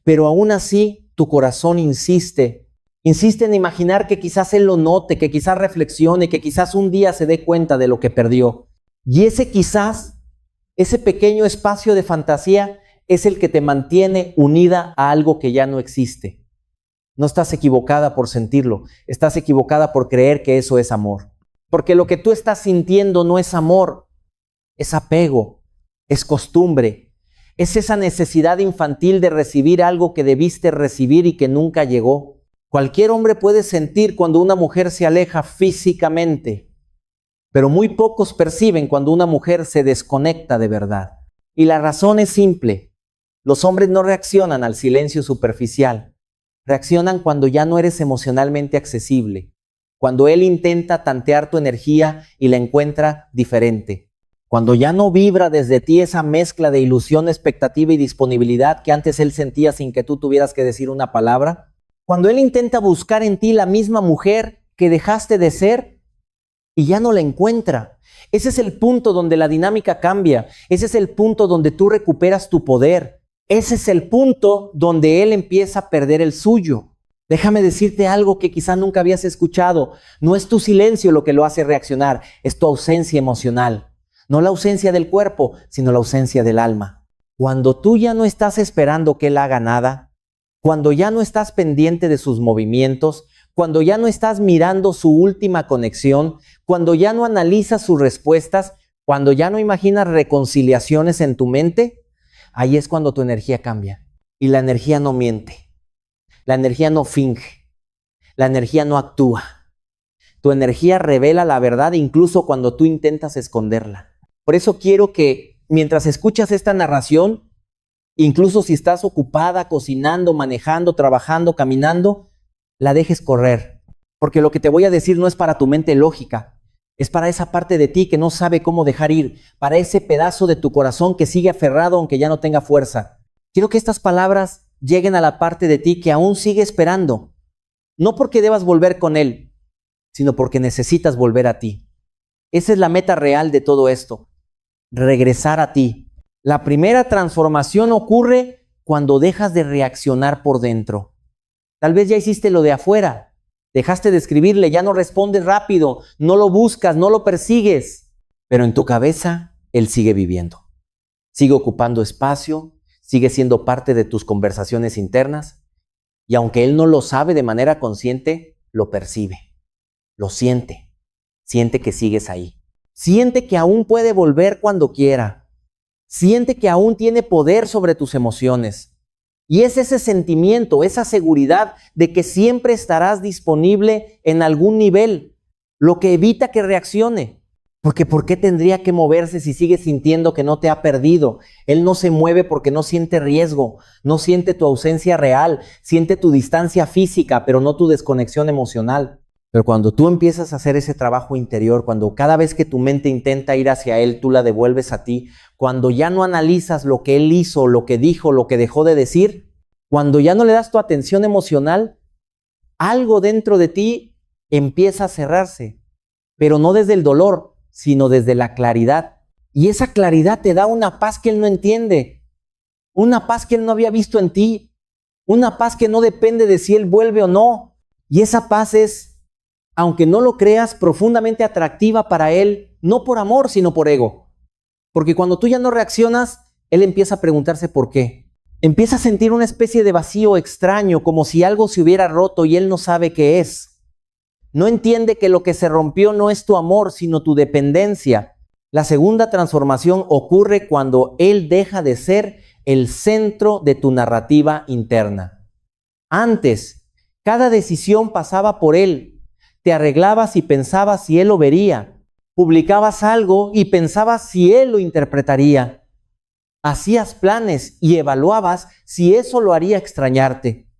Pero aún así, tu corazón insiste en imaginar que quizás él lo note, que quizás reflexione, que quizás un día se dé cuenta de lo que perdió. Y ese quizás, ese pequeño espacio de fantasía, es el que te mantiene unida a algo que ya no existe. No estás equivocada por sentirlo, estás equivocada por creer que eso es amor. Porque lo que tú estás sintiendo no es amor, es apego, es costumbre, es esa necesidad infantil de recibir algo que debiste recibir y que nunca llegó. Cualquier hombre puede sentir cuando una mujer se aleja físicamente, pero muy pocos perciben cuando una mujer se desconecta de verdad. Y la razón es simple. Los hombres no reaccionan al silencio superficial. Reaccionan cuando ya no eres emocionalmente accesible. Cuando él intenta tantear tu energía y la encuentra diferente. Cuando ya no vibra desde ti esa mezcla de ilusión, expectativa y disponibilidad que antes él sentía sin que tú tuvieras que decir una palabra. Cuando él intenta buscar en ti la misma mujer que dejaste de ser y ya no la encuentra. Ese es el punto donde la dinámica cambia. Ese es el punto donde tú recuperas tu poder. Ese es el punto donde él empieza a perder el suyo. Déjame decirte algo que quizá nunca habías escuchado. No es tu silencio lo que lo hace reaccionar, es tu ausencia emocional. No la ausencia del cuerpo, sino la ausencia del alma. Cuando tú ya no estás esperando que él haga nada, cuando ya no estás pendiente de sus movimientos, cuando ya no estás mirando su última conexión, cuando ya no analizas sus respuestas, cuando ya no imaginas reconciliaciones en tu mente, ahí es cuando tu energía cambia. Y la energía no miente, la energía no finge, la energía no actúa. Tu energía revela la verdad incluso cuando tú intentas esconderla. Por eso quiero que mientras escuchas esta narración, incluso si estás ocupada, cocinando, manejando, trabajando, caminando, la dejes correr. Porque lo que te voy a decir no es para tu mente lógica, es para esa parte de ti que no sabe cómo dejar ir, para ese pedazo de tu corazón que sigue aferrado aunque ya no tenga fuerza. Quiero que estas palabras lleguen a la parte de ti que aún sigue esperando, no porque debas volver con él, sino porque necesitas volver a ti. Esa es la meta real de todo esto, regresar a ti. La primera transformación ocurre cuando dejas de reaccionar por dentro. Tal vez ya hiciste lo de afuera, dejaste de escribirle, ya no respondes rápido, no lo buscas, no lo persigues, pero en tu cabeza él sigue viviendo. Sigue ocupando espacio, sigue siendo parte de tus conversaciones internas y aunque él no lo sabe de manera consciente, lo percibe, lo siente, siente que sigues ahí. Siente que aún puede volver cuando quiera. Siente que aún tiene poder sobre tus emociones. Y es ese sentimiento, esa seguridad de que siempre estarás disponible en algún nivel, lo que evita que reaccione. Porque ¿por qué tendría que moverse si sigue sintiendo que no te ha perdido? Él no se mueve porque no siente riesgo, no siente tu ausencia real, siente tu distancia física, pero no tu desconexión emocional. Pero cuando tú empiezas a hacer ese trabajo interior, cuando cada vez que tu mente intenta ir hacia él, tú la devuelves a ti, cuando ya no analizas lo que él hizo, lo que dijo, lo que dejó de decir, cuando ya no le das tu atención emocional, algo dentro de ti empieza a cerrarse, pero no desde el dolor, sino desde la claridad. Y esa claridad te da una paz que él no entiende, una paz que él no había visto en ti, una paz que no depende de si él vuelve o no. Y esa paz es, aunque no lo creas, profundamente atractiva para él, no por amor, sino por ego. Porque cuando tú ya no reaccionas, él empieza a preguntarse por qué. Empieza a sentir una especie de vacío extraño, como si algo se hubiera roto y él no sabe qué es. No entiende que lo que se rompió no es tu amor, sino tu dependencia. La segunda transformación ocurre cuando él deja de ser el centro de tu narrativa interna. Antes, cada decisión pasaba por él. Te arreglabas y pensabas si él lo vería. Publicabas algo y pensabas si él lo interpretaría. Hacías planes y evaluabas si eso lo haría extrañarte.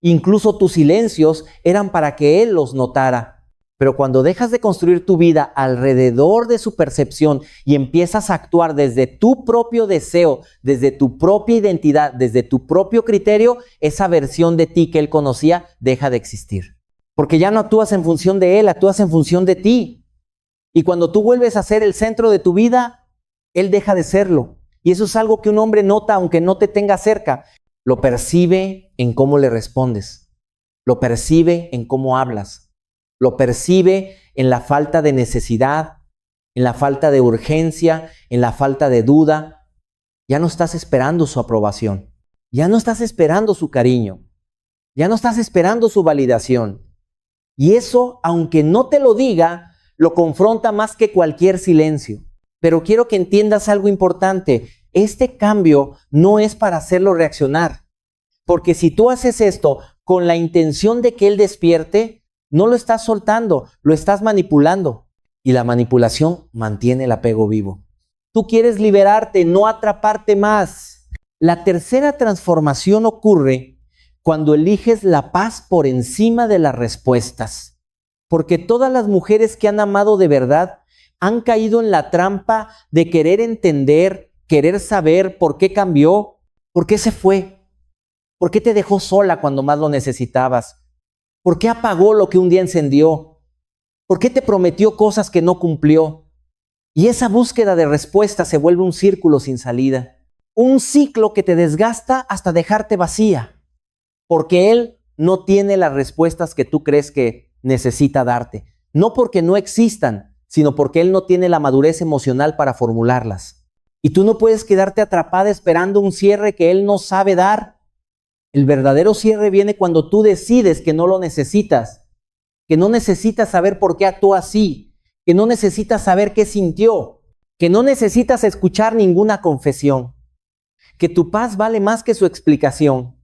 Incluso tus silencios eran para que él los notara. Pero cuando dejas de construir tu vida alrededor de su percepción y empiezas a actuar desde tu propio deseo, desde tu propia identidad, desde tu propio criterio, esa versión de ti que él conocía deja de existir. Porque ya no actúas en función de él, actúas en función de ti. Y cuando tú vuelves a ser el centro de tu vida, él deja de serlo. Y eso es algo que un hombre nota aunque no te tenga cerca. Lo percibe en cómo le respondes. Lo percibe en cómo hablas. Lo percibe en la falta de necesidad, en la falta de urgencia, en la falta de duda. Ya no estás esperando su aprobación. Ya no estás esperando su cariño. Ya no estás esperando su validación. Y eso, aunque no te lo diga, lo confronta más que cualquier silencio. Pero quiero que entiendas algo importante. Este cambio no es para hacerlo reaccionar. Porque si tú haces esto con la intención de que él despierte, no lo estás soltando, lo estás manipulando. Y la manipulación mantiene el apego vivo. Tú quieres liberarte, no atraparte más. La tercera transformación ocurre cuando eliges la paz por encima de las respuestas. Porque todas las mujeres que han amado de verdad han caído en la trampa de querer entender, querer saber por qué cambió, por qué se fue, por qué te dejó sola cuando más lo necesitabas, por qué apagó lo que un día encendió, por qué te prometió cosas que no cumplió. Y esa búsqueda de respuesta se vuelve un círculo sin salida, un ciclo que te desgasta hasta dejarte vacía. Porque él no tiene las respuestas que tú crees que necesita darte. No porque no existan, sino porque él no tiene la madurez emocional para formularlas. Y tú no puedes quedarte atrapada esperando un cierre que él no sabe dar. El verdadero cierre viene cuando tú decides que no lo necesitas, que no necesitas saber por qué actuó así, que no necesitas saber qué sintió, que no necesitas escuchar ninguna confesión, que tu paz vale más que su explicación.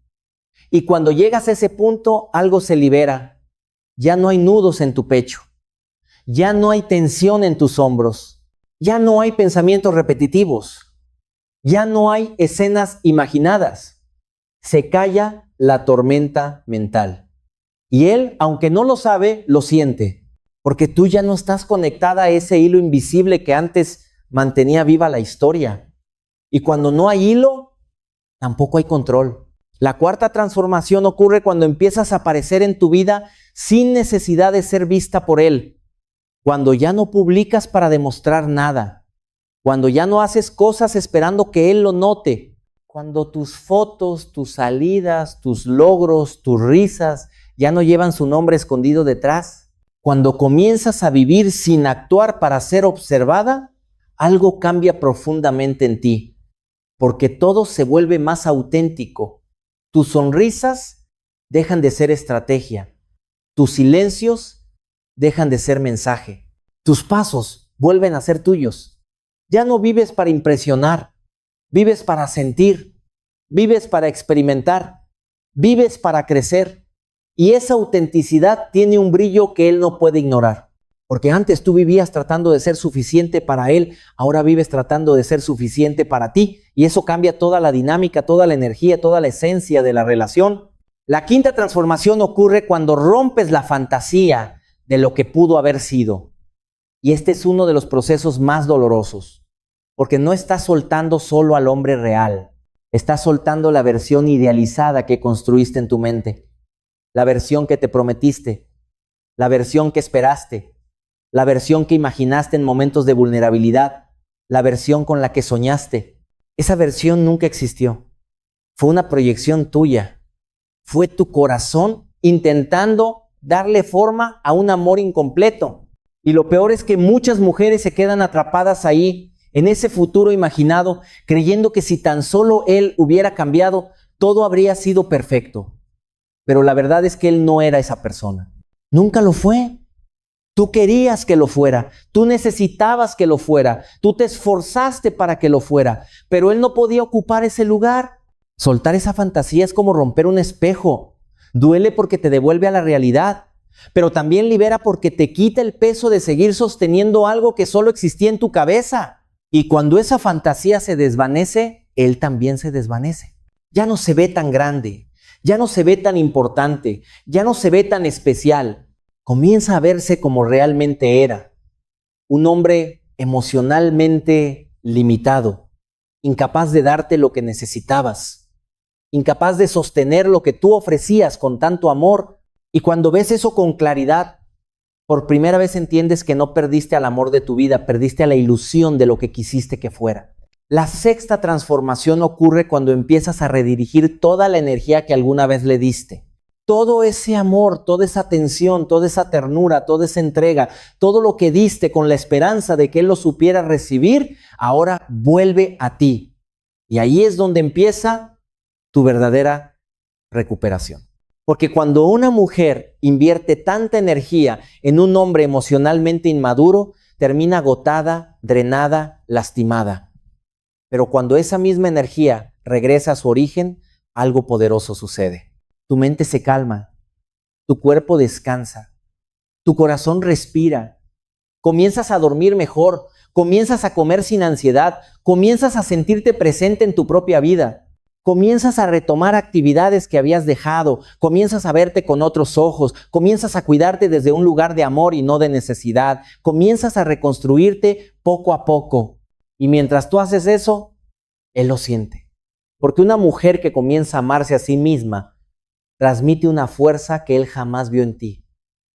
Y cuando llegas a ese punto, algo se libera. Ya no hay nudos en tu pecho. Ya no hay tensión en tus hombros. Ya no hay pensamientos repetitivos. Ya no hay escenas imaginadas. Se calla la tormenta mental. Y él, aunque no lo sabe, lo siente. Porque tú ya no estás conectada a ese hilo invisible que antes mantenía viva la historia. Y cuando no hay hilo, tampoco hay control. La cuarta transformación ocurre cuando empiezas a aparecer en tu vida sin necesidad de ser vista por él. Cuando ya no publicas para demostrar nada. Cuando ya no haces cosas esperando que él lo note. Cuando tus fotos, tus salidas, tus logros, tus risas ya no llevan su nombre escondido detrás. Cuando comienzas a vivir sin actuar para ser observada, algo cambia profundamente en ti. Porque todo se vuelve más auténtico. Tus sonrisas dejan de ser estrategia. Tus silencios dejan de ser mensaje. Tus pasos vuelven a ser tuyos. Ya no vives para impresionar. Vives para sentir. Vives para experimentar. Vives para crecer. Y esa autenticidad tiene un brillo que él no puede ignorar. Porque antes tú vivías tratando de ser suficiente para él, ahora vives tratando de ser suficiente para ti. Y eso cambia toda la dinámica, toda la energía, toda la esencia de la relación. La quinta transformación ocurre cuando rompes la fantasía de lo que pudo haber sido. Y este es uno de los procesos más dolorosos. Porque no estás soltando solo al hombre real. Estás soltando la versión idealizada que construiste en tu mente. La versión que te prometiste. La versión que esperaste. La versión que imaginaste en momentos de vulnerabilidad, la versión con la que soñaste. Esa versión nunca existió. Fue una proyección tuya. Fue tu corazón intentando darle forma a un amor incompleto. Y lo peor es que muchas mujeres se quedan atrapadas ahí, en ese futuro imaginado, creyendo que si tan solo él hubiera cambiado, todo habría sido perfecto. Pero la verdad es que él no era esa persona. Nunca lo fue. Tú querías que lo fuera, tú necesitabas que lo fuera, tú te esforzaste para que lo fuera, pero él no podía ocupar ese lugar. Soltar esa fantasía es como romper un espejo. Duele porque te devuelve a la realidad, pero también libera porque te quita el peso de seguir sosteniendo algo que solo existía en tu cabeza. Y cuando esa fantasía se desvanece, él también se desvanece. Ya no se ve tan grande, ya no se ve tan importante, ya no se ve tan especial. Comienza a verse como realmente era, un hombre emocionalmente limitado, incapaz de darte lo que necesitabas, incapaz de sostener lo que tú ofrecías con tanto amor. Y cuando ves eso con claridad, por primera vez entiendes que no perdiste al amor de tu vida, perdiste a la ilusión de lo que quisiste que fuera. La sexta transformación ocurre cuando empiezas a redirigir toda la energía que alguna vez le diste. Todo ese amor, toda esa atención, toda esa ternura, toda esa entrega, todo lo que diste con la esperanza de que Él lo supiera recibir, ahora vuelve a ti. Y ahí es donde empieza tu verdadera recuperación. Porque cuando una mujer invierte tanta energía en un hombre emocionalmente inmaduro, termina agotada, drenada, lastimada. Pero cuando esa misma energía regresa a su origen, algo poderoso sucede. Tu mente se calma, tu cuerpo descansa, tu corazón respira, comienzas a dormir mejor, comienzas a comer sin ansiedad, comienzas a sentirte presente en tu propia vida, comienzas a retomar actividades que habías dejado, comienzas a verte con otros ojos, comienzas a cuidarte desde un lugar de amor y no de necesidad, comienzas a reconstruirte poco a poco. Y mientras tú haces eso, Él lo siente. Porque una mujer que comienza a amarse a sí misma, transmite una fuerza que Él jamás vio en ti.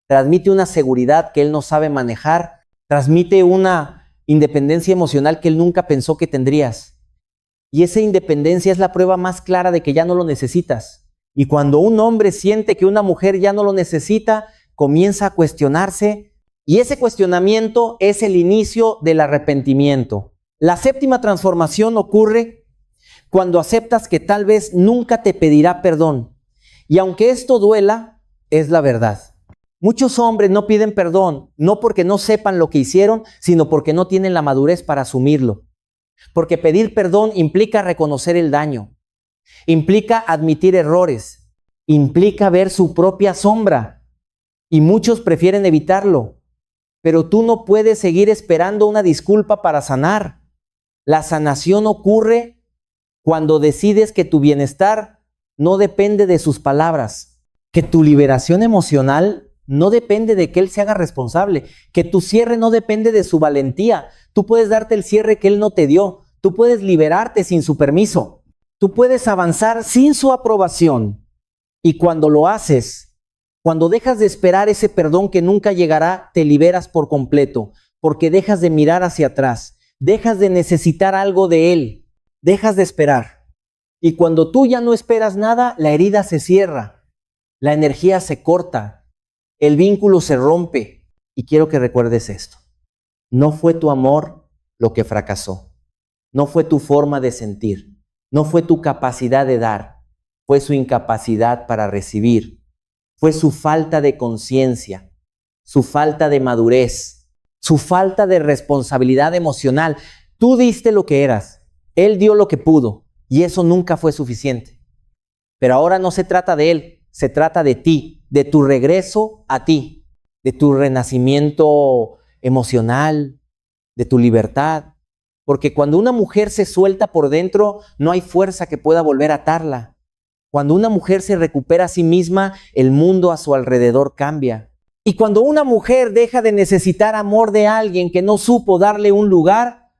Transmite una seguridad que Él no sabe manejar. Transmite una independencia emocional que Él nunca pensó que tendrías. Y esa independencia es la prueba más clara de que ya no lo necesitas. Y cuando un hombre siente que una mujer ya no lo necesita, comienza a cuestionarse. Y ese cuestionamiento es el inicio del arrepentimiento. La séptima transformación ocurre cuando aceptas que tal vez nunca te pedirá perdón. Y aunque esto duela, es la verdad. Muchos hombres no piden perdón, no porque no sepan lo que hicieron, sino porque no tienen la madurez para asumirlo. Porque pedir perdón implica reconocer el daño, implica admitir errores, implica ver su propia sombra. Y muchos prefieren evitarlo. Pero tú no puedes seguir esperando una disculpa para sanar. La sanación ocurre cuando decides que tu bienestar no depende de sus palabras, que tu liberación emocional no depende de que Él se haga responsable, que tu cierre no depende de su valentía. Tú puedes darte el cierre que Él no te dio, tú puedes liberarte sin su permiso, tú puedes avanzar sin su aprobación. Y cuando lo haces, cuando dejas de esperar ese perdón que nunca llegará, te liberas por completo, porque dejas de mirar hacia atrás, dejas de necesitar algo de Él, dejas de esperar. Y cuando tú ya no esperas nada, la herida se cierra, la energía se corta, el vínculo se rompe. Y quiero que recuerdes esto. No fue tu amor lo que fracasó. No fue tu forma de sentir. No fue tu capacidad de dar. Fue su incapacidad para recibir. Fue su falta de conciencia, su falta de madurez, su falta de responsabilidad emocional. Tú diste lo que eras. Él dio lo que pudo. Y eso nunca fue suficiente. Pero ahora no se trata de Él, se trata de ti, de tu regreso a ti, de tu renacimiento emocional, de tu libertad. Porque cuando una mujer se suelta por dentro, no hay fuerza que pueda volver a atarla. Cuando una mujer se recupera a sí misma, el mundo a su alrededor cambia. Y cuando una mujer deja de necesitar amor de alguien que no supo darle un lugar,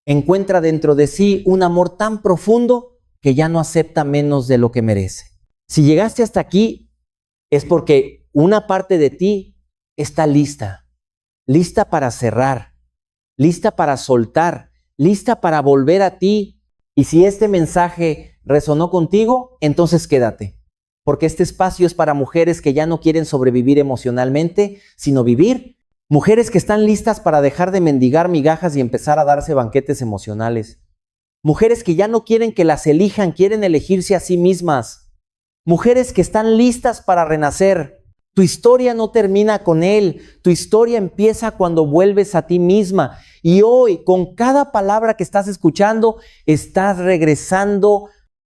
encuentra dentro de sí un amor tan profundo que ya no acepta menos de lo que merece. Si llegaste hasta aquí, es porque una parte de ti está lista, lista para cerrar, lista para soltar, lista para volver a ti. Y si este mensaje resonó contigo, entonces quédate, porque este espacio es para mujeres que ya no quieren sobrevivir emocionalmente, sino vivir. Mujeres que están listas para dejar de mendigar migajas y empezar a darse banquetes emocionales. Mujeres que ya no quieren que las elijan, quieren elegirse a sí mismas. Mujeres que están listas para renacer. Tu historia no termina con Él. Tu historia empieza cuando vuelves a ti misma. Y hoy, con cada palabra que estás escuchando, estás regresando